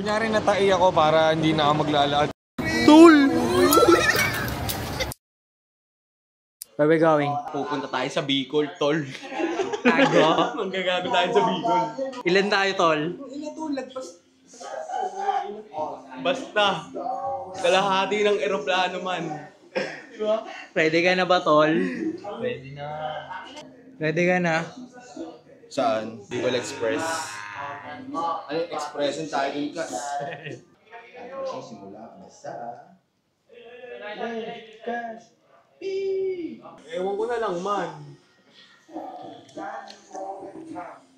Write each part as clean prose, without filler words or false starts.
Kunyari natai ako para hindi na ako maglalaan. Tol! Where we going? Pupunta tayo sa Bicol, tol. Tago? Manggagago tayo sa Bicol. Ilan tayo, tol? Basta, kalahati ng eroplano man. Diba? Ready ka na ba, tol? Ready na. Ready ka na? Saan? Bicol Express. Ano yung expression tayo dun ka? Simula ka sa... Ewan ko na lang man.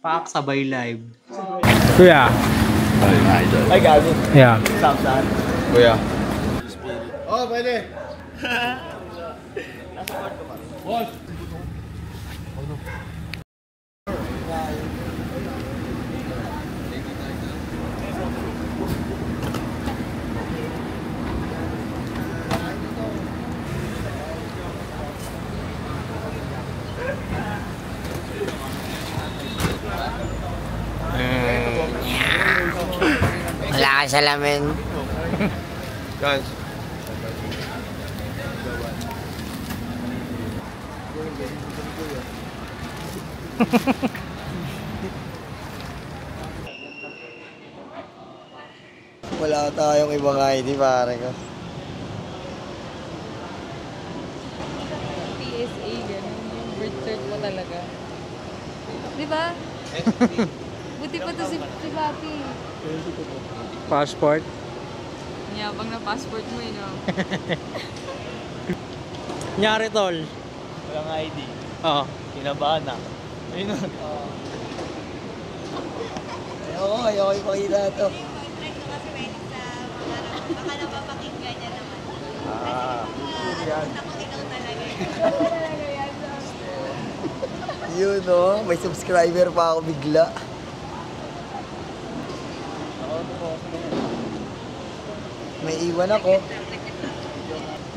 Pak sabay live. Kuya. Ay, gago. Yeah. Saan? Kuya. Oh, pwede. Boss. Wala ka salamin. Guys. Wala tayong ibang ID, pare ko. PSA, gano'n. Yung birth cert mo talaga. Di ba? Buti pa to si Papi. Passport. Yabang na passport mo, no? Nyari, tol. Walang ID. Oo. Kinabahan na. Ayun na. Ayoko ipakita ito. Baka napapakinggan niya naman. Ako ikaw talaga. Yun, no? May subscriber pa ako bigla. May iwan ako.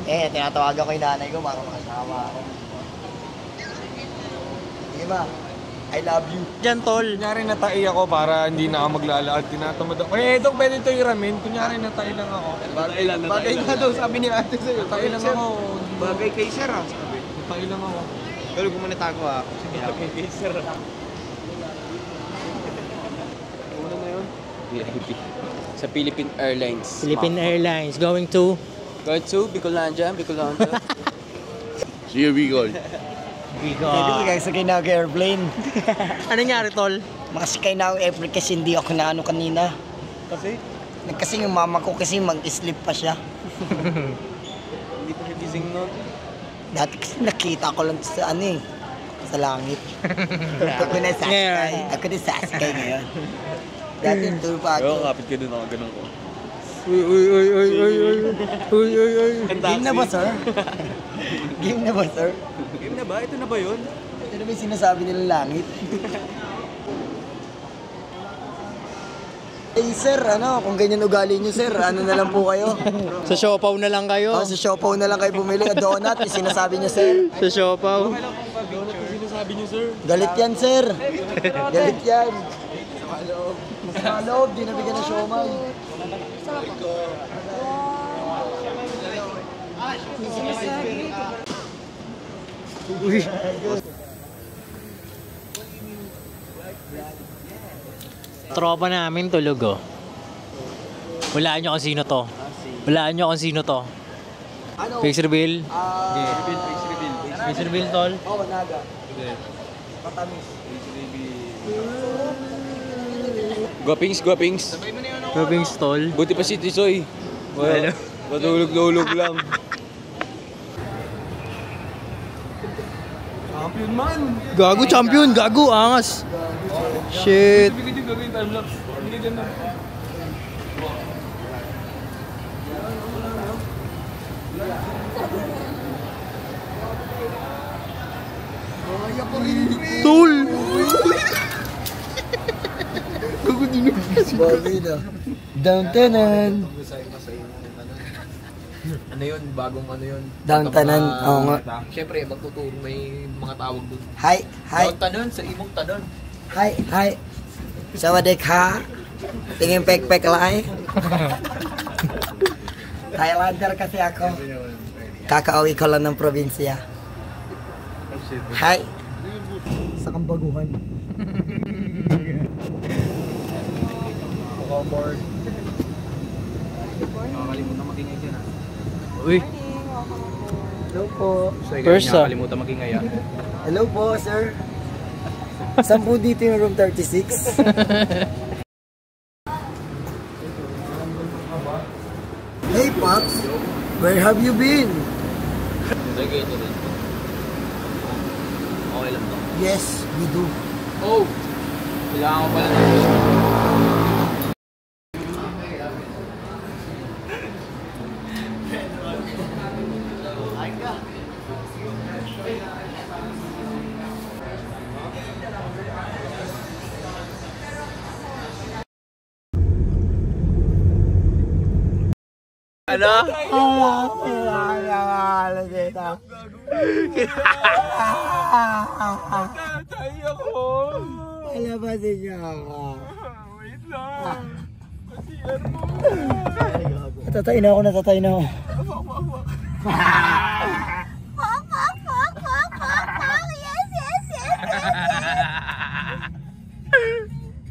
Tinatawagan ko yung nanay ko para makasama ako. Sige ma, I love you. Diyan, tol. Kunyari natai ako para hindi na ako maglalaan. Tinatamad ako. Eh, ito pwede ito yung ramen. Kunyari natai lang ako. Bagay nga daw, sabi ni ate sa'yo. Natai lang ako. Bagay kay sir ah. Sabi. Natai lang ako. Pero kung manatago ah. Bagay kay sir ah. Ano na yun? VIP. Sa Philippine Airlines. Philippine Airlines going to Bicolandia. See you, Bicol. Bicol. Sakay na ako airplane. Ano nangyari, tol? Makasakay na ako airplane kasi hindi ako na ano kanina. Kasi? Kasi yung mama ko kasi mag-sleep pa siya. Hindi pa siya gising nun. Dati kasi nakita ko lang sa ano eh. Sa langit. Ako na sasakay. Ako na sasakay ngayon. Dati doon pa Oo, ako. kapit ka dun ako. Ganun ko. Uy. Game na ba, sir? Game na ba, sir? Game na ba? Ito na ba yun? Ito na ba yung sinasabi nilang langit? Eh, sir, ano, kung ganyan ugali nyo, sir, ano na lang po kayo? Sa siopaw na lang kayo. Sa siopaw na lang kayo bumili. Donut, yung sinasabi nyo, sir. Sa siopaw. Sinasabi niyo, sir. Galit yan, sir. Galit yan. Sa loob, di nabigyan ng siomay. Uy. Tropa namin tulog, oh. Walaan nyo kung sino to. Walaan nyo kung sino to. Ano? Face reveal. Face reveal, tol. Oo, naga. Patamis. Guwapings. Rubbings, tol. Buti pa si Tisoy. Wala. Matulog lang. Champion man! Gago, champion! Gago, angas! Shit! Tol! Gago din yung Bagay na. Downtown. Ano yun? Bagong ano yun? Downtown. Oo nga. Siyempre, magtuturo may mga tawag doon. Hi. Downtown sa imong tanon. Hi. Sawadee ka. Tingin pek-pek lai. Thailander kasi ako. Kakauwi ko lang ng probinsya. Hi. Sa Kambaguhan. Uy, Hello po. first Nakalimutan maging ngaya. Hello po, sir. Saan po dito yung room 36? Hey, Pops. Where have you been? Okay lang to. Yes, we do. Oh! Kailangan ko pala ng Ano? Tatay ako! Alabasin niya ako. Wait lang. Pasiyan mo. Natatay na ako, natatay na ako. Yes, yes, yes.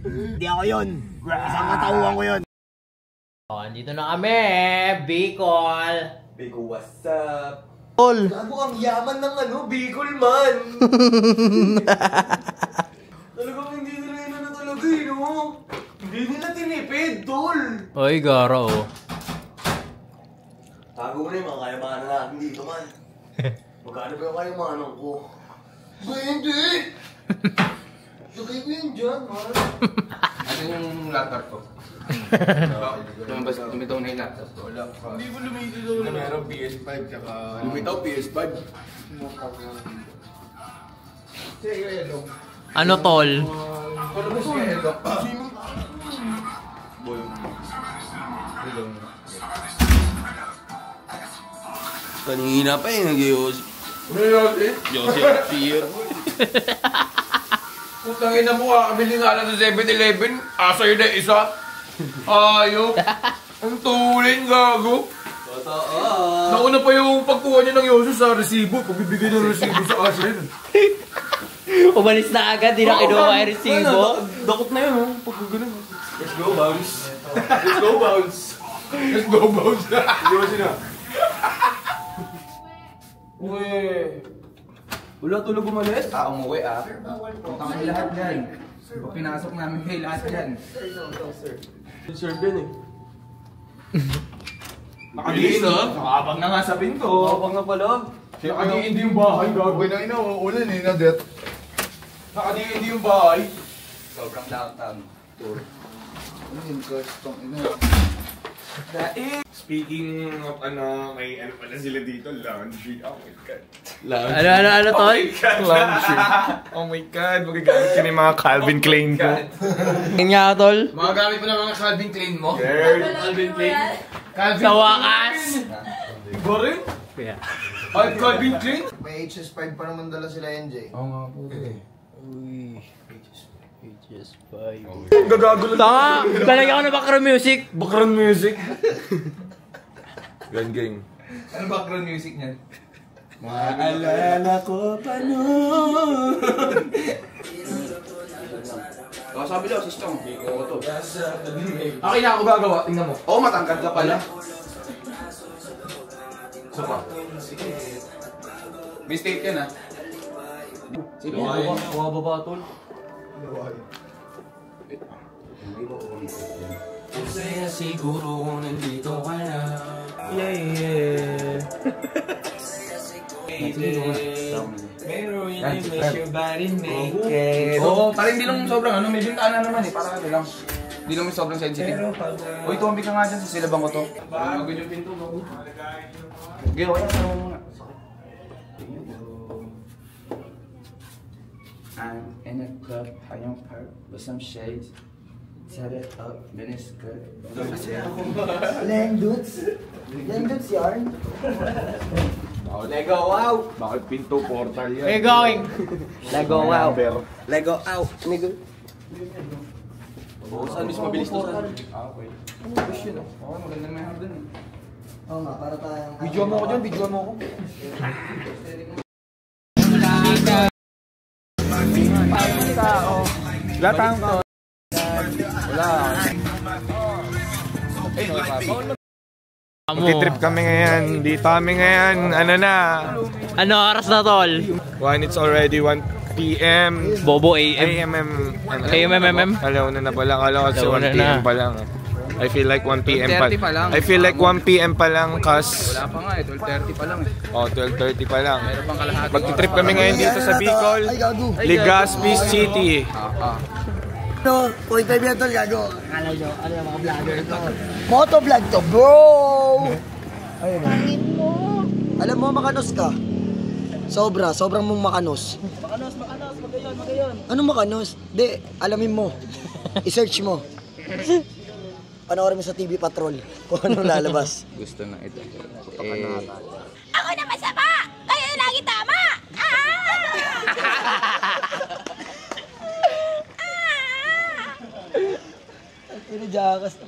Hindi ako yun. Isang katauhan ko yun. Oh, andito na kami, Bicol. Biko, what's up? Gago ang yaman ng Bicol man. Talagang hindi nila yun na talaga no? Hindi nila tinipid, tol. Oy, garo. Tago mo na yung mga kayamanan natin dito man. Magkano ba yung kayamanan ko? Ba hindi! Lagay ko yun dyan, man. Ano yung laptop ko? Lumitaw na yung laptop ko. Hindi ko lumitaw na meron PS5 tsaka... Lumitaw PS5. Ano, tol? Ano ba siya ito? Boy. Kanina pa eh, nag-ios. Joseph Fear. Putang ina mo, kakabili nga lang sa 7-Eleven. Asa yun na isa. Ayok. Ang tulin, gago. Totoo. Nauna pa yung pagkuha niya ng Yoso sa resibo. Pagbibigay ng resibo sa asin. Umalis na agad, di na kinuha yung resibo. Dakot na yun, oh. Pagkagalan. Let's go, bounce. Let's go, bounce. Let's go, bounce. Yosi na. Uy. Wala tulog umalis? Umuwi Putang na lahat dyan. Pag pinasok namin kayo lahat dyan. Serve yan eh. Nakadiin Nakabang na nga sa pinto. Nakabang na pala. Nakadiindi yung bahay, gago. Okay na inuulan eh, na-det. Nakadiindi yung bahay. Sobrang downtown tour. Ano yun, custom, Speaking of may pala sila dito, laundry. Oh my God. Ano, tol? Laundry. Oh my God, magagamit ka na yung mga Calvin Klein ko. Yun nga, tol. Magagamit mo na mga Calvin Klein mo? Girl. Calvin Klein? Sa wakas! Iba rin? Yeah. Ay, Calvin Klein? May HS5 pa naman dala sila NJ. Oo nga po. Uy. Gagago lang. Tama! Talagyan ko na background music. Background music. Gang. Ano background music niyan? Maalala ko pa noon. Sabi daw, system. Oo to. Akin na ako gagawa, tingnan mo. Oo, matangkad ka pala. Sapa. Mistake yan Sige, kuha ba ba tol? Kasi siguro nandito ka na. Yeah. Pero yun yung make your body naked. Oo, parang hindi lang sobrang may bintana naman parang ano lang. Hindi naman sobrang sensitive. Uy, tumbi ka nga dyan sa silabang ko to. Bagod yung pinto mo. Okay, wala ka naman muna. I'm in a club, I don't park with some shades. Set it up, miniskirt. Leng dudes yarn. Lego out! Bakit pinto portal yan? Where you going? Lego out, nigga. Saan mas mabilis to saan? Okay. Push yun oh. Oo, magandang may hard dun eh. Oo nga, para tayong... Videoan mo ako dyan, videoan mo ako. Wala tayong ka. Wala. Mag-trip kami ngayon. Dito kami ngayon. Ano na? Ano oras na, tol? It's already 1 PM. Bobo AM. AMMM. Alauna na pala. Kala kasi 1 PM pa lang. I feel like 1 PM pa. I feel like 1 PM pa lang kas... Wala pa nga eh, 12:30 pa lang eh. Oh, 12:30 pa lang. Meron pang kalahati. Mag-trip kami ngayon dito sa Bicol. Legazpi City. No, 0.5 yan tol, gago. Akala nyo, ano yung mga vlogger to? Motovlog to, bro! Ayun o. Alam mo, makanos ka? Sobrang mong makanos. Makanos, magayon. Ano makanos? Di, alamin mo. I-search mo. Panoorin mo sa TV Patrol kung anong lalabas. Gusto na ito. Ako na masama! Kayo lagi tama! Pinajakas.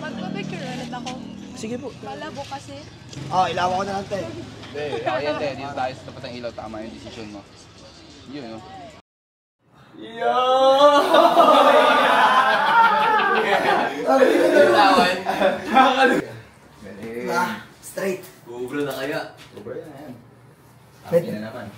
Magpapicture ulit ako. Sige po. Malabo kasi. Ilawan ko na lang, te. Hindi, ayan te, dito tayo sa tapat ng ilaw. Tama yung decision mo. Yun oh. Straight. Bubro na kaya. Bubro na yan. Pwede na naman.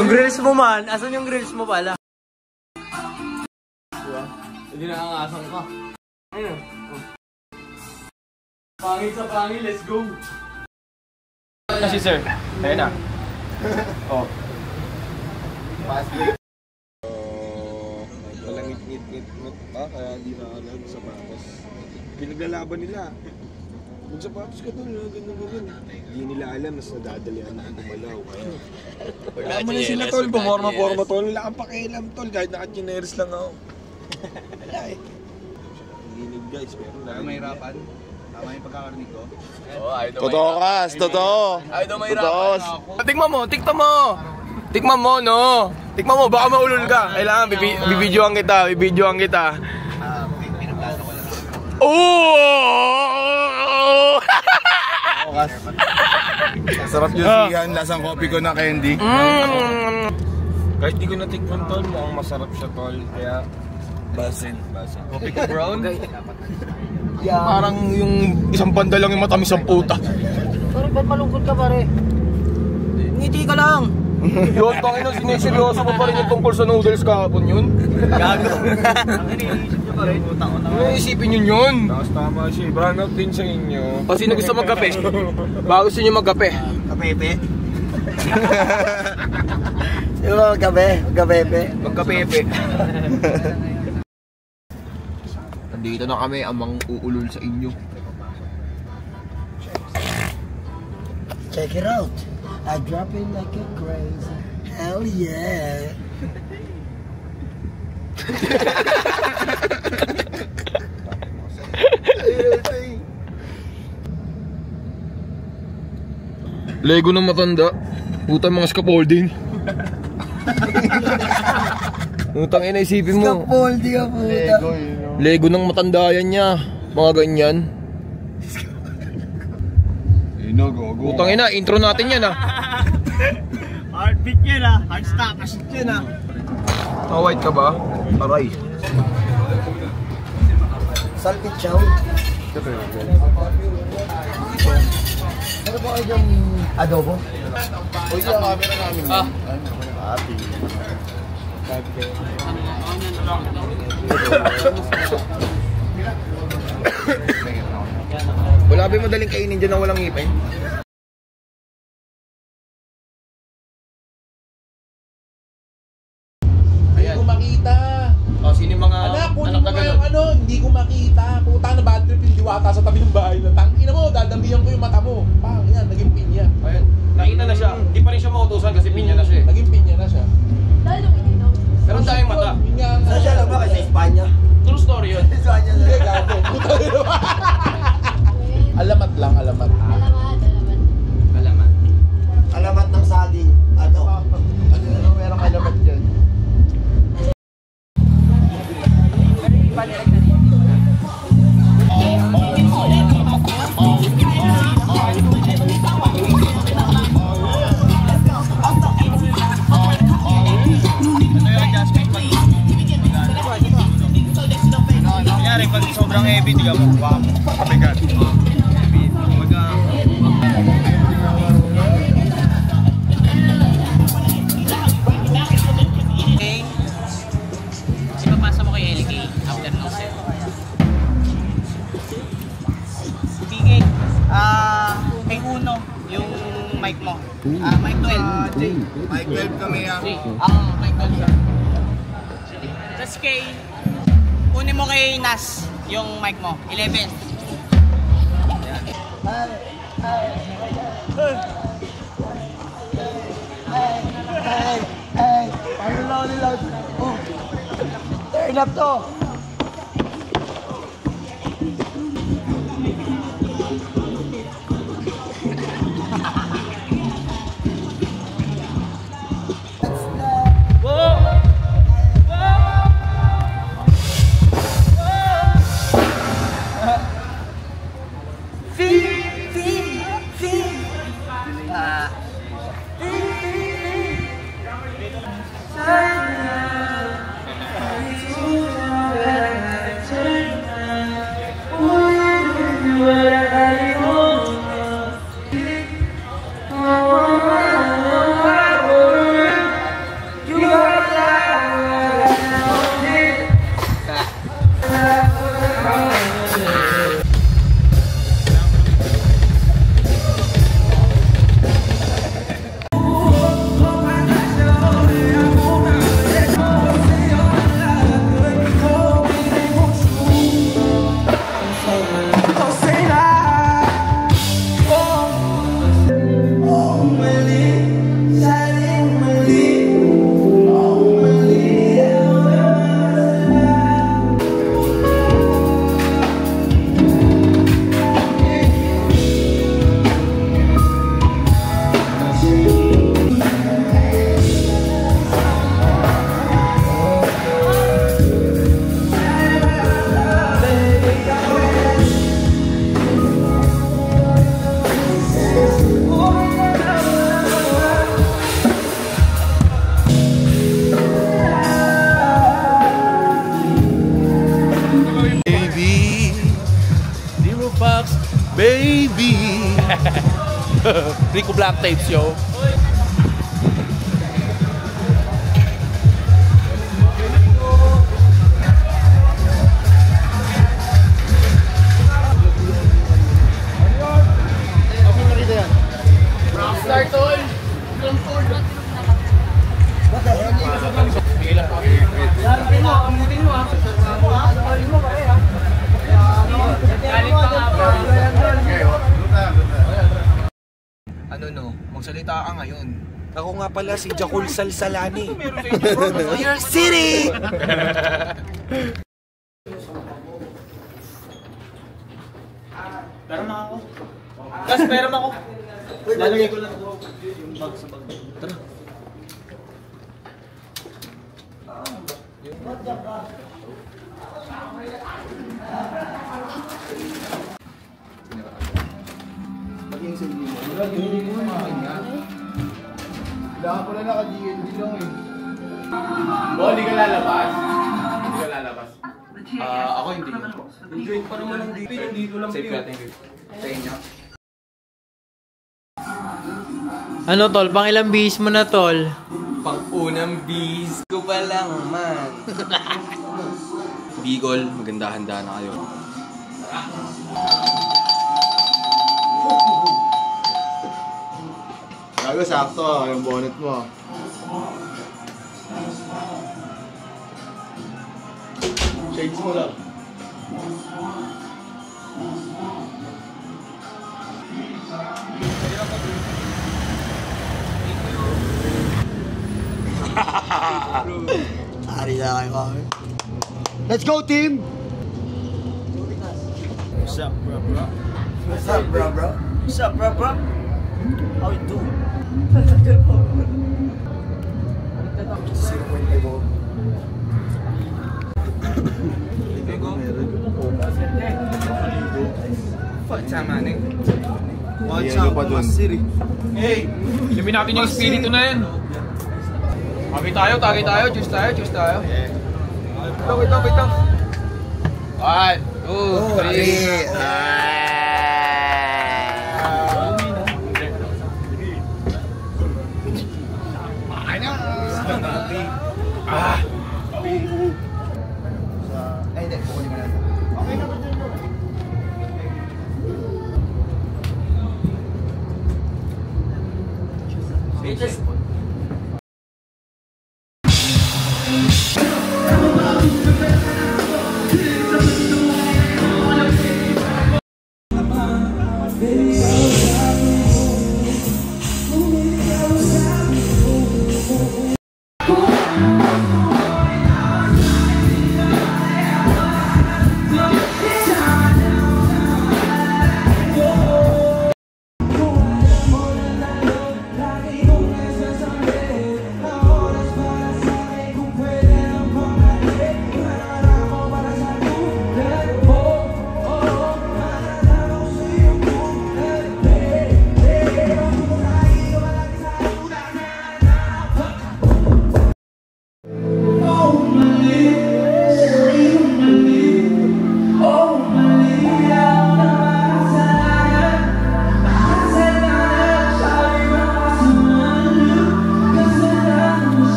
Yung grills mo man, asan yung grills mo pala? Hindi na ang asang ka. Ayun. Pangil sa pangil, let's go! Ano si sir? Ayun na. Oh. Walang ngit-ngit pa, kaya hindi na agad sa patos. Pinaglalaban nila. Magsapatos ka doon, ganun. Hindi nila alam, mas nadadalian na gumalaw. Wala mo na sila tol, buforma-forma tol. Wala kang pakialam tol, kahit naka-chineris lang ako. Wala eh. Linig guys, pero Mahirapan. Tama yung pagkakarinig ko. Totoo kas, totoo. Ay, daw mahirapan ako. Tikman mo, no? Tikman mo, baka maulol ka. Kailangan, bibidyoan kita. Oh! Sarap yung sihan, lasang kopi ko na candy. Kahit di ko natikman tol, mukhang masarap siya tol. Kaya, basin. Kopi ko brown? Parang yung isang banda lang yung matamis ang puta. Sorry, ba't malungkot ka pare? Ngiti ka lang. Yun, tangina, siniseryoso pa rin yung tungkol sa noodles kahapon yun. Gago. Isipin yun yun. Tama siya, brand out din sa inyo. O sino gusto magkape? Baka gusto nyo magkape? Kapepe? Sino ba magkapepe? Magkapepe. Nandito na kami, amang uulol sa inyo. Check it out. I drop it like a crazy. Hell yeah. Lego ng matanda. Utang mga scaffolding. Utang ina, isipin mo. Scaffolding ka puta. Lego ng matanda yan niya. Mga ganyan. Utang ina, intro natin yan ah. Heartbeat yun ah. Heartstop, asit yun ah. White ka ba? Aray. Salpit chow. Ano ba kayo yung adobo? Uy, yung camera namin. Wala ba yung madaling kainin dyan na walang ngipin? Hindi ko makita. O, sino yung mga Anak, kunin anak mo na nga gano'n? yung ano, hindi ko makita. Puta na bad trip yung diwata sa tabi ng bahay na tangina mo, dadamihan ko yung mata mo. Pang, yan, naging pinya. Ayun, nakita na siya. Hindi pa rin siya mautusan kasi pinya na siya eh. Naging pinya na siya. Dahil nung hindi daw. Pero ang daming mata. Yun nga, Saan siya lang ba? Sa Espanya? True story yun. Hindi, gago. Puta na naman. Alamat lang, alamat. Alaman. Bitigan mo. Wow. Pabigat. Okay. Ipapasa mo kay LK after ng set. PK, kay Uno, yung mic mo. Mic 12. Mic 12 kami Mic 12. Tapos kay, kunin mo kay Nas, yung mic mo. 11. Paano lang nila? Oh. Turn up to. Baby! Rico Black Tapes, yo. Rockstar tol! Ano no? Magsalita ka ngayon. Ako nga pala si Jacul Salsalani. New York City! Pera mo ako. Gas, pera mo ako. Lalagay ko lang yung bag sa bag. Tara. Maging sa hindi mo. Hindi mo naman nga. Kailangan ko na naka-DND lang eh. Bo, di ka lalabas? Di ka lalabas? Ako hindi. Enjoy pa naman ang dito. Dito lang. Safe ka, thank you. Sa inyo. Ano tol, pang ilang bihis mo na tol? Pang-unang bis ko pa lang man. Bigol, maganda handa na kayo. Gago, sakto yung bonnet mo. Shades mo lang. Ari na kayo kami. Let's go, team! What's up, bro? What's up, bro? What's up, bro? How you doing? Sama na eh. What's up, Masiri? Hey! Ilumin natin yung espiritu na yun. Tagay tayo, choose tayo. Wait lang. 1, 2, Ay, hindi. Kukunin mo na. Okay na ba dyan, bro?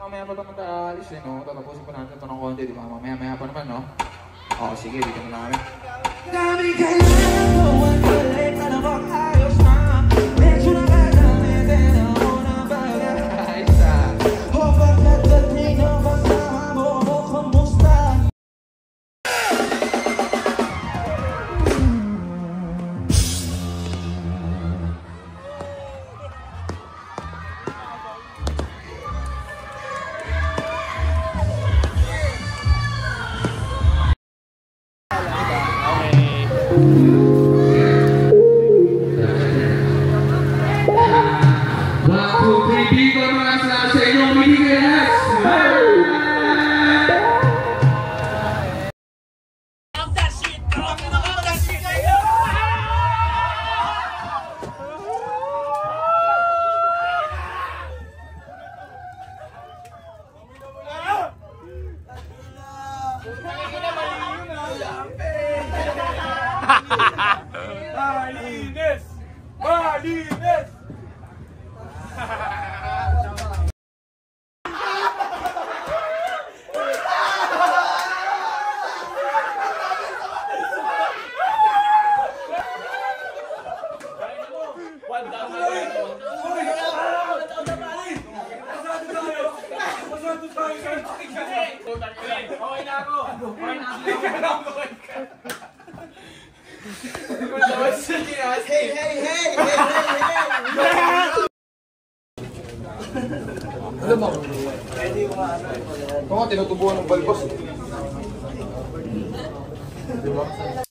Mamaya pa ito mag-aalis eh, no? Tatapusin pa natin ito ng konti, di ba? Mamaya pa naman, no? Oo, sige, dito muna kami. Dami kailangan mo ang balik na nakakayos na medyo nakagamitin ako na bagay sa o pagkatating na kasama mo o kamusta? Malinis! Malinis! Alam mo, ito nga tinutubuan ng balbos. Diba?